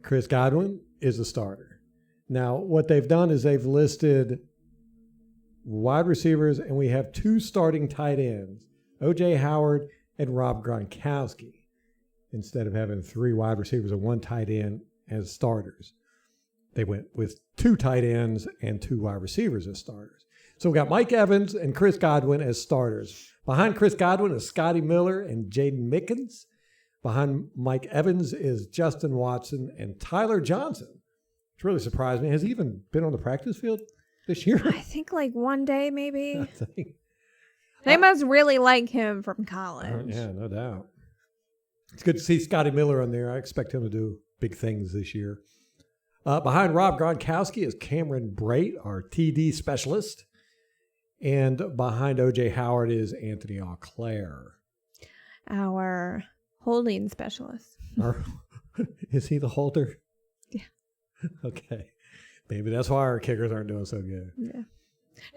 Chris Godwin is a starter. Now, what they've done is they've listed wide receivers, and we have 2 starting tight ends, O.J. Howard and Rob Gronkowski, instead of having 3 wide receivers and 1 tight end as starters. They went with 2 tight ends and 2 wide receivers as starters. So we got Mike Evans and Chris Godwin as starters. Behind Chris Godwin is Scotty Miller and Jaden Mickens. Behind Mike Evans is Justin Watson and Tyler Johnson. Which really surprised me. Has he even been on the practice field this year? I think like one day maybe. They must really like him from college. Yeah, no doubt. It's good to see Scotty Miller on there. I expect him to do big things this year. Behind Rob Gronkowski is Cameron Brate, our TD specialist. And behind O.J. Howard is Anthony Auclair. Our holding specialist. Is he the holder? Yeah. Okay. Maybe that's why our kickers aren't doing so good. Yeah.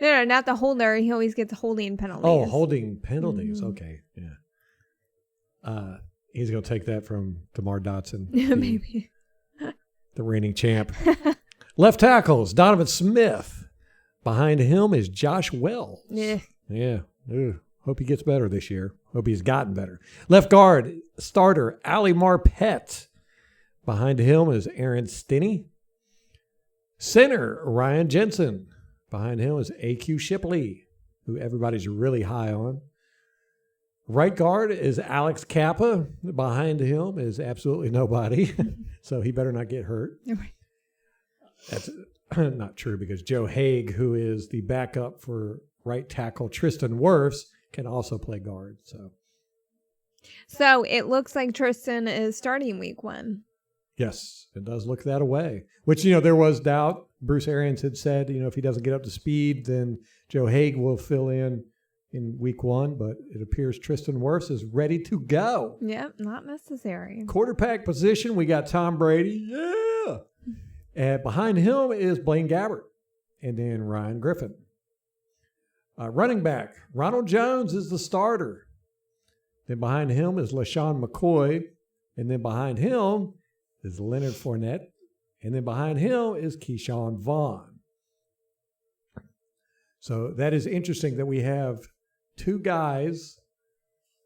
No, not the holder. He always gets holding penalties. Oh, holding penalties. Mm-hmm. Okay. Yeah. He's going to take that from DeMar Dotson. Maybe. The reigning champ. Left tackles, Donovan Smith. Behind him is Josh Wells. Yeah. Yeah. Ooh, hope he gets better this year. Hope he's gotten better. Left guard, starter, Ali Marpet. Behind him is Aaron Stinney. Center, Ryan Jensen. Behind him is A.Q. Shipley, who everybody's really high on. Right guard is Alex Kappa. Behind him is absolutely nobody. So he better not get hurt. That's not true because Joe Haig, who is the backup for right tackle Tristan Wirfs, can also play guard. So it looks like Tristan is starting week 1. Yes, it does look that way. Which, there was doubt. Bruce Arians had said, if he doesn't get up to speed, then Joe Haig will fill in week 1. But it appears Tristan Wirfs is ready to go. Yep, not necessary. Quarterback position, we got Tom Brady. Yeah. And behind him is Blaine Gabbert. And then Ryan Griffin. Running back, Ronald Jones is the starter. Then behind him is LaShawn McCoy. And then behind him is Leonard Fournette. And then behind him is Keyshawn Vaughn. So that is interesting that we have 2 guys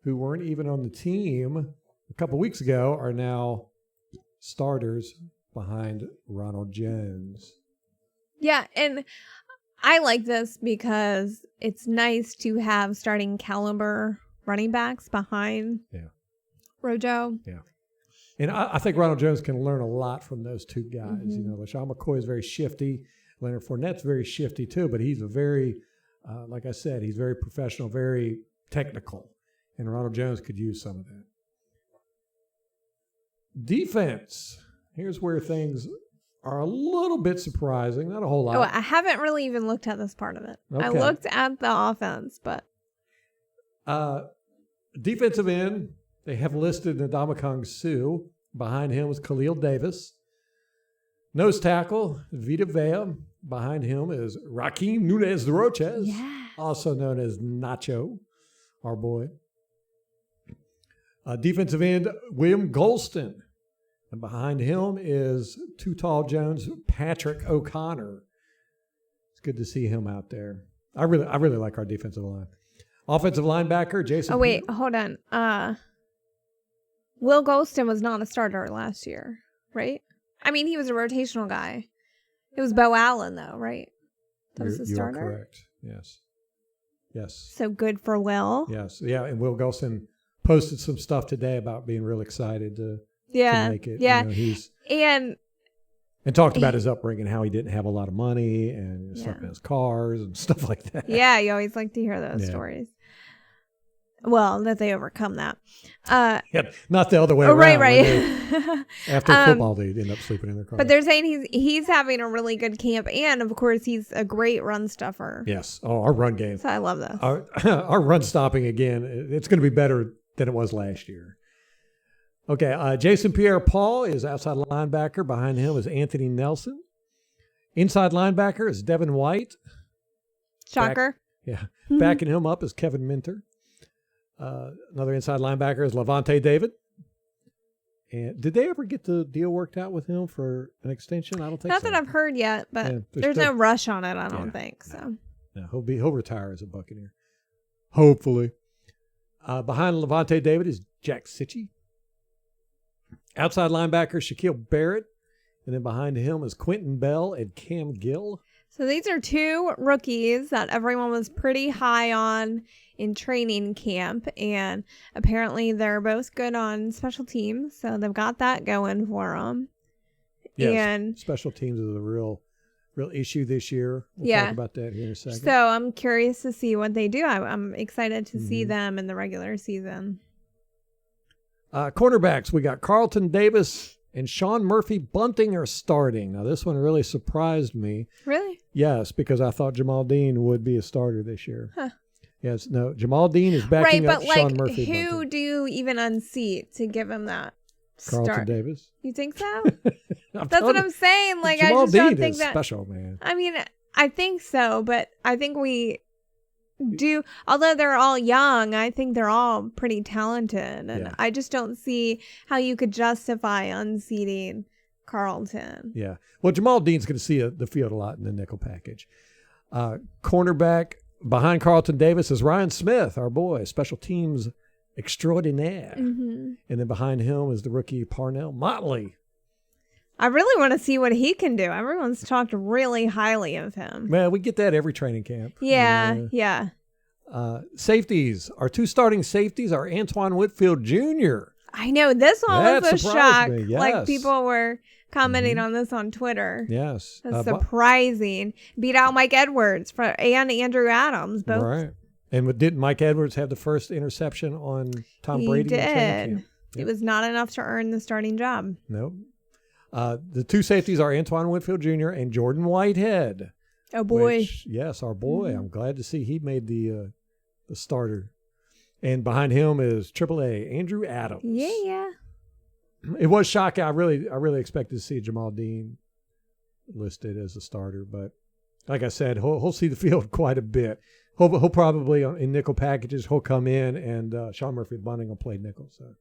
who weren't even on the team a couple weeks ago are now starters behind Ronald Jones. Yeah, and I like this because it's nice to have starting caliber running backs behind Rojo. Yeah. And I think Ronald Jones can learn a lot from those two guys. Mm-hmm. You know, LaShawn McCoy is very shifty. Leonard Fournette's very shifty too, but he's a very, like I said, he's very professional, very technical. And Ronald Jones could use some of that. Defense. Here's where things are a little bit surprising. Not a whole lot. Oh, I haven't really even looked at this part of it. Okay. I looked at the offense, but defensive end, they have listed Ndamukong Suh. Behind him is Khalil Davis. Nose tackle, Vita Vea. Behind him is Raheem Nunez Roches, also known as Nacho, our boy. Defensive end, William Golston. And behind him is Too Tall Jones, Patrick O'Connor. It's good to see him out there. I really like our defensive line. Offensive linebacker, Jason. Oh, wait, hold on. Will Golston was not a starter last year, right? I mean, he was a rotational guy. It was Bo Allen, though, right? That was the starter? You are correct, yes. Yes. So good for Will. Yes, yeah, and Will Golston posted some stuff today about being real excited to make it. Yeah, you know, and talked about his upbringing, how he didn't have a lot of money and slept in his cars and stuff like that. Yeah, you always like to hear those stories. Well, that they overcome that. Not the other way around. Right. After football, they end up sleeping in their car. But they're saying he's having a really good camp, and of course, he's a great run stuffer. Yes. Oh, our run game. So I love this. Our run stopping again. It's going to be better than it was last year. Okay, Jason Pierre-Paul is outside linebacker. Behind him is Anthony Nelson. Inside linebacker is Devin White. Shocker. Backing him up is Kevin Minter. Another inside linebacker is Lavonte David. And did they ever get the deal worked out with him for an extension? I don't think Not so. that I've heard yet, but there's no rush on it, I don't think. So no, he'll retire as a Buccaneer. Hopefully. Behind Lavonte David is Jack Sitchie. Outside linebacker, Shaquille Barrett. And then behind him is Quentin Bell and Cam Gill. So these are two rookies that everyone was pretty high on in training camp. And apparently they're both good on special teams. So they've got that going for them. Yes, and special teams is a real issue this year. We'll talk about that here in a second. So I'm curious to see what they do. I'm excited to see them in the regular season. Cornerbacks, we got Carlton Davis and Sean Murphy Bunting are starting. Now, this one really surprised me. Really? Yes, because I thought Jamal Dean would be a starter this year. Huh. Yes, no, Jamal Dean is backing up Sean Murphy Bunting. Who do you even unseat to give him that Carlton start? Davis. You think so? That's what I'm saying. Like, Jamal I just Dean don't think is that special, man. I mean, I think so, but I think we do. Although they're all young, I think they're all pretty talented, and I just don't see how you could justify unseating Carlton. Yeah. Well, Jamal Dean's going to see the field a lot in the nickel package. Cornerback behind Carlton Davis is Ryan Smith, our boy, special teams extraordinaire. Mm-hmm. And then behind him is the rookie Parnell Motley. I really want to see what he can do. Everyone's talked really highly of him. Man, we get that every training camp. Yeah. Safeties. Our two starting safeties are Antoine Whitfield Jr. I know. This one was a shock. Yes. Like, people were commenting on this on Twitter. Yes. That's surprising. Beat out Mike Edwards and Andrew Adams. Both. Right. And didn't Mike Edwards have the first interception on Tom Brady? He did. In training camp? It was not enough to earn the starting job. Nope. The two safeties are Antoine Whitfield Jr. and Jordan Whitehead. Oh, boy. Yes, our boy. I'm glad to see he made the starter. And behind him is AAA Andrew Adams. Yeah. It was shocking. I really expected to see Jamal Dean listed as a starter, but like I said, he'll see the field quite a bit. He'll probably in nickel packages. He'll come in, and Sean Murphy Bunting will play nickel. So.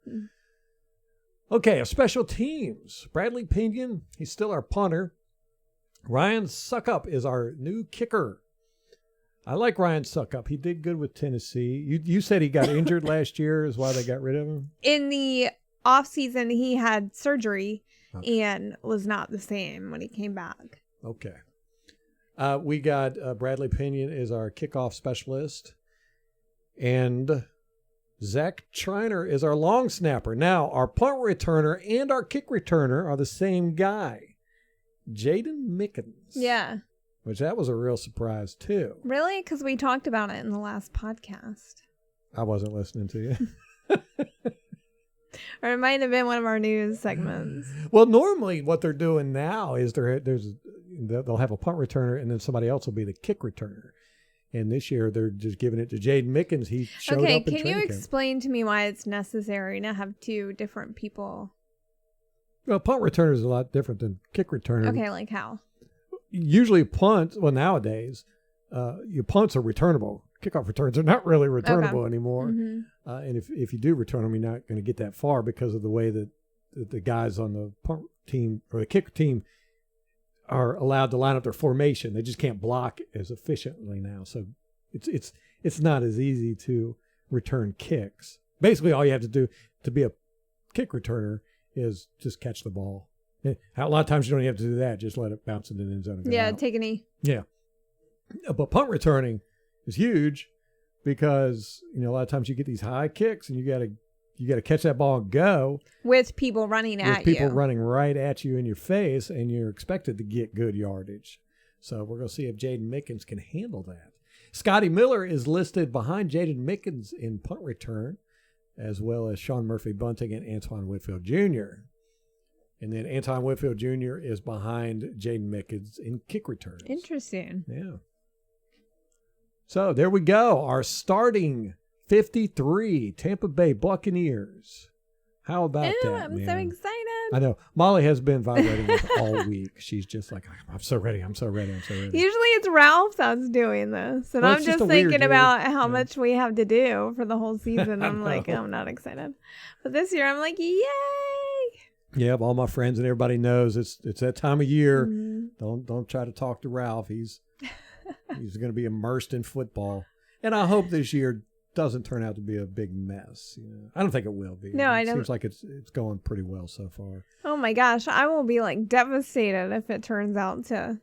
Okay, special teams. Bradley Pinion, he's still our punter. Ryan Suckup is our new kicker. I like Ryan Suckup. He did good with Tennessee. You said he got injured last year is why they got rid of him? In the offseason, he had surgery and was not the same when he came back. Okay. We got Bradley Pinion is our kickoff specialist. And Zach Triner is our long snapper. Now, our punt returner and our kick returner are the same guy, Jaden Mickens. Yeah. Which that was a real surprise, too. Really? Because we talked about it in the last podcast. I wasn't listening to you. Or it might have been one of our news segments. Well, normally what they're doing now is they'll have a punt returner and then somebody else will be the kick returner. And this year they're just giving it to Jaden Mickens. He showed up in training camp. Okay, can you explain to me why it's necessary to have two different people? Well, punt returner is a lot different than kick returner. Okay, like how? Usually nowadays, your punts are returnable. Kickoff returns are not really returnable anymore. Mm-hmm. And if you do return them, you're not going to get that far because of the way that the guys on the punt team or the kick team are allowed to line up their formation. They just can't block as efficiently now. So it's not as easy to return kicks. Basically, all you have to do to be a kick returner is just catch the ball. A lot of times you don't even have to do that. Just let it bounce in the end zone. And go out. Take a knee. Yeah. But punt returning is huge because, a lot of times you get these high kicks and you got to catch that ball and go. With people running at you. With people running right at you in your face, and you're expected to get good yardage. So we're going to see if Jaden Mickens can handle that. Scotty Miller is listed behind Jaden Mickens in punt return, as well as Sean Murphy-Bunting and Antoine Whitfield Jr. And then Antoine Whitfield Jr. is behind Jaden Mickens in kick returns. Interesting. Yeah. So there we go. Our starting 53 Tampa Bay Buccaneers. How about that, I'm man? so excited. I know. Molly has been vibrating with all week. She's just like, I'm so ready. I'm so ready. I'm so ready. Usually it's Ralph that's doing this. And Well, I'm it's just just a weird thinking year. about how Yeah. much we have to do for the whole season. I'm like, know. I'm not excited. But this year I'm like, yay. Yeah, all my friends and everybody knows it's that time of year. Mhm. Don't try to talk to Ralph. He's going to be immersed in football. And I hope this year doesn't turn out to be a big mess. I don't think it will be. No, I don't. It seems like it's going pretty well so far. Oh my gosh, I will be like devastated if it turns out to,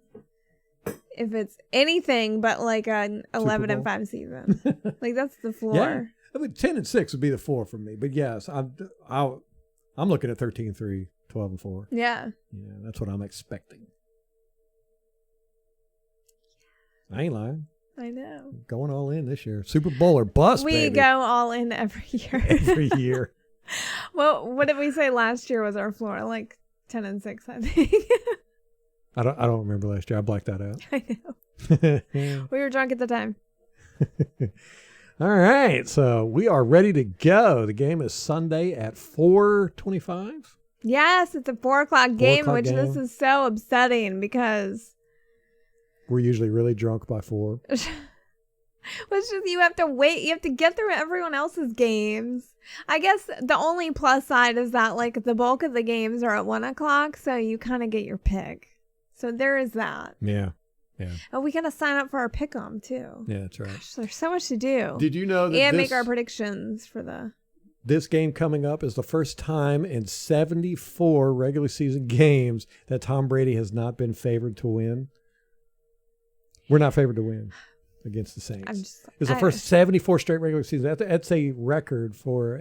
if it's anything but like an 11-5 season. Like that's the floor. Yeah, I mean 10-6 would be the floor for me. But yes, I'm looking at 13-3, 12-4. Yeah. Yeah, that's what I'm expecting. I ain't lying. I know. Going all in this year. Super Bowl or bust, We baby. go all in every year. Every year. Well, what did we say last year was our floor? Like 10-6, I think. I don't remember last year. I blacked that out. I know. We were drunk at the time. All right. So we are ready to go. The game is Sunday at 4:25. Yes, it's a 4:00 game, 4:00 which game. this is so upsetting because We're usually really drunk by 4. it's just you have to wait. You have to get through everyone else's games. I guess the only plus side is that like the bulk of the games are at 1:00, so you kind of get your pick. So there is that. Yeah. Yeah. Oh, we got to sign up for our pick-em too. Yeah, that's right. Gosh, there's so much to do. Did you know that And make our predictions for the... this game coming up is the first time in 74 regular season games that Tom Brady has not been favored to win? We're not favored to win against the Saints. It's the first 74 straight regular season. That's a record for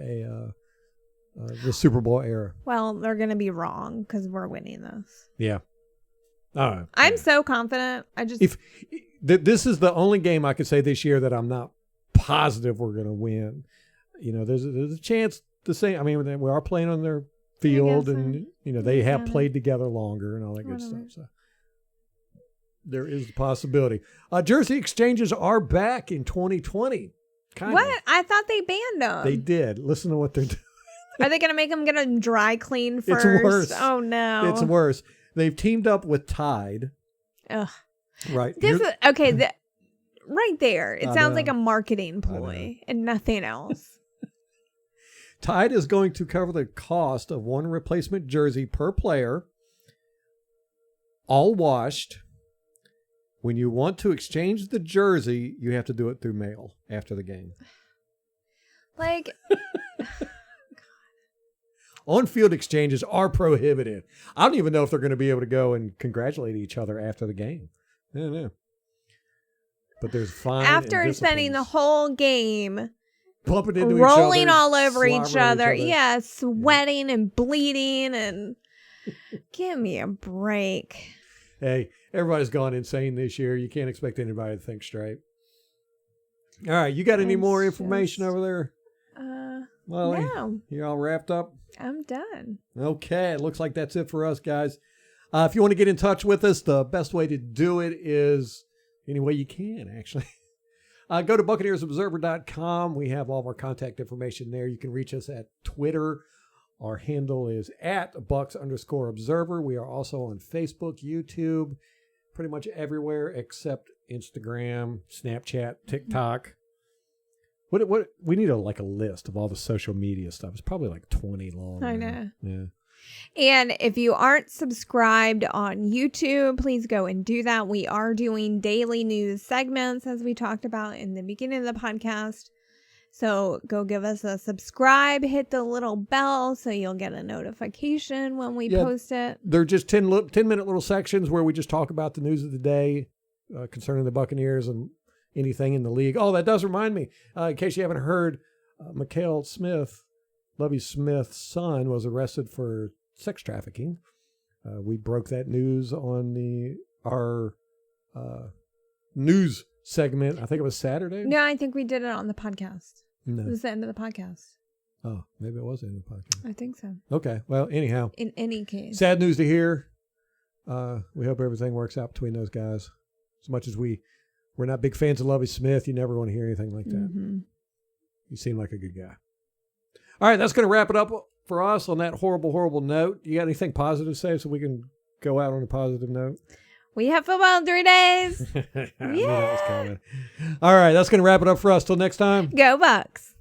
the Super Bowl era. Well, they're going to be wrong because we're winning this. Yeah. I'm so confident. This is the only game I could say this year that I'm not positive we're going to win. There's a chance the same. I mean, we are playing on their field, and they have played together longer and all that good stuff. So there is the possibility. Jersey exchanges are back in 2020. What? I thought they banned them. They did. Listen to what they're doing. Are they going to make them get a dry clean first? It's worse. Oh no. It's worse. They've teamed up with Tide. Ugh. Right. This is okay. Right there. It I sounds know. like a marketing ploy and nothing else. Tide is going to cover the cost of one replacement jersey per player, all washed. When you want to exchange the jersey, you have to do it through mail after the game. Like, On-field exchanges are prohibited. I don't even know if they're going to be able to go and congratulate each other after the game. I don't know. But there's fine. after spending the whole game bumping into rolling each other, all over each slobbering other. each other. Yeah, sweating and bleeding and give me a break. Hey, everybody's gone insane this year. You can't expect anybody to think straight. All right, you got any more information over there? Molly, no. You all wrapped up? I'm done. Okay, it looks like that's it for us, guys. If you want to get in touch with us, the best way to do it is any way you can, actually. Go to BuccaneersObserver.com. We have all of our contact information there. You can reach us at Twitter. Our handle is at @Bucs_Observer. We are also on Facebook, YouTube, pretty much everywhere except Instagram, Snapchat, TikTok. What we need a list of all the social media stuff. It's probably like 20 long. I know. Yeah. And if you aren't subscribed on YouTube, please go and do that. We are doing daily news segments, as we talked about in the beginning of the podcast. So go give us a subscribe, hit the little bell so you'll get a notification when we post it. They're just 10-minute little sections where we just talk about the news of the day concerning the Buccaneers and anything in the league. Oh, that does remind me, in case you haven't heard, Mikhail Smith, Lovie Smith's son, was arrested for sex trafficking. We broke that news on our news segment. I think it was Saturday. No, I think we did it on the podcast. No. It was the end of the podcast. Oh, maybe it was the end of the podcast. I think so. Okay. Well, anyhow. In any case. Sad news to hear. We hope everything works out between those guys. As much as we're not big fans of Lovie Smith, you never want to hear anything like that. Mm-hmm. You seem like a good guy. All right, that's going to wrap it up for us on that horrible, horrible note. You got anything positive to say so we can go out on a positive note? We have football in 3 days. I knew that was coming. All right, that's going to wrap it up for us. Till next time. Go Bucs.